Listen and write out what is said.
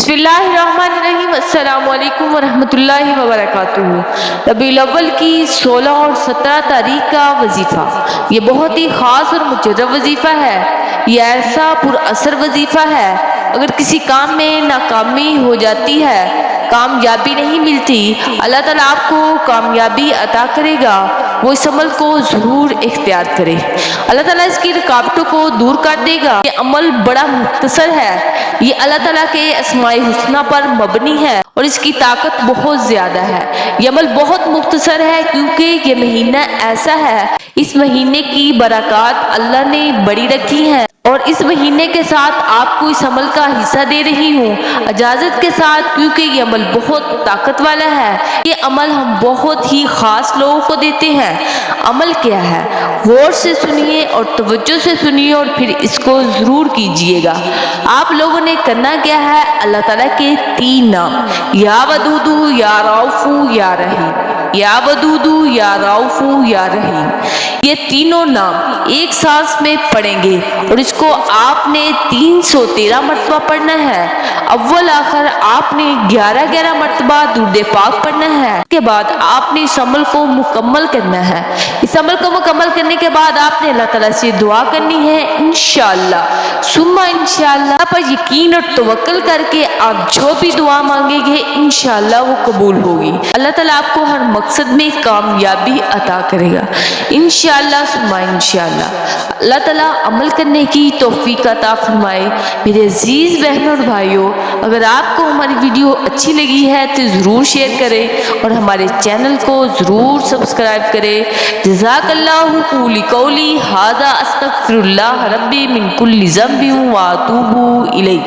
बिस्मिल्लाहिर्रहमानिर्रहीम। अस्सलाम वालेकुम वरहमतुल्लाहि वबरकातुहू। रबीउल अव्वल की 16 और 17 तारीख का वजीफ़ा, ये बहुत ही ख़ास और मुजर्रब वजीफ़ा है। ये ऐसा पुरअसर वजीफ़ा है, अगर किसी काम में नाकामी हो जाती है, कामयाबी नहीं मिलती, अल्लाह ताला आपको कामयाबी अता करेगा। वो इस अमल को ज़रूर इख्तियार करे, अल्लाह ताला इसकी रुकावटों को दूर कर देगा। ये अमल बड़ा मुख्तसर है, ये अल्लाह ताला के अस्माए हुस्ना पर मबनी है और इसकी ताकत बहुत ज़्यादा है। ये अमल बहुत मुख्तसर है क्योंकि ये महीना ऐसा है, इस महीने की बरक़ात अल्लाह ने बड़ी रखी हैं और इस महीने के साथ आपको इस अमल का हिस्सा दे रही हूँ इजाज़त के साथ, क्योंकि ये अमल बहुत ताकत वाला है। ये अमल हम बहुत ही ख़ास लोगों को देते हैं। अमल क्या है, गौर से सुनिए और तवज्जो से सुनिए और फिर इसको ज़रूर कीजिएगा। आप लोगों ने करना क्या है, अल्लाह ताला के 3 नाम, या वदूदू, या रऊफ़ू, या रहीम, या वदूदू, या रऊफ़ू, या रहीम, ये तीनों नाम एक सांस में पढ़ेंगे और इसको आपने 313 मरतबा पढ़ना है। अव्वल आखिर आपने 11-11 मरतबा दुरूद पाक पढ़ना है। इसके बाद आपने इस अमल को मुकम्मल करना है। इस अमल को मुकम्मल करने के बाद आपने अल्लाह ताला से दुआ करनी है। इंशाअल्लाह सुम्मा इंशाअल्लाह पर यकीन और तवक्कुल करके आप जो भी दुआ मांगेंगे इंशाअल्लाह वो कबूल होगी। अल्लाह ताला आपको हर मकसद में कामयाबी अता करेगा इंशाअल्लाह सुम्मा इंशाअल्लाह। अल्लाह ताला अमल करने की तौफीक अता फरमाए। मेरे अजीज बहनों और भाइयों, अगर आपको हमारी वीडियो अच्छी लगी है तो ज़रूर शेयर करें और हमारे चैनल को ज़रूर सब्सक्राइब करें। जज़ाकल्लाहु कूली कौली हाज़ा अस्तगफिरुल्लाह रब्बी मिन कुल्ली ज़ंबिन व अतूबु इलैह।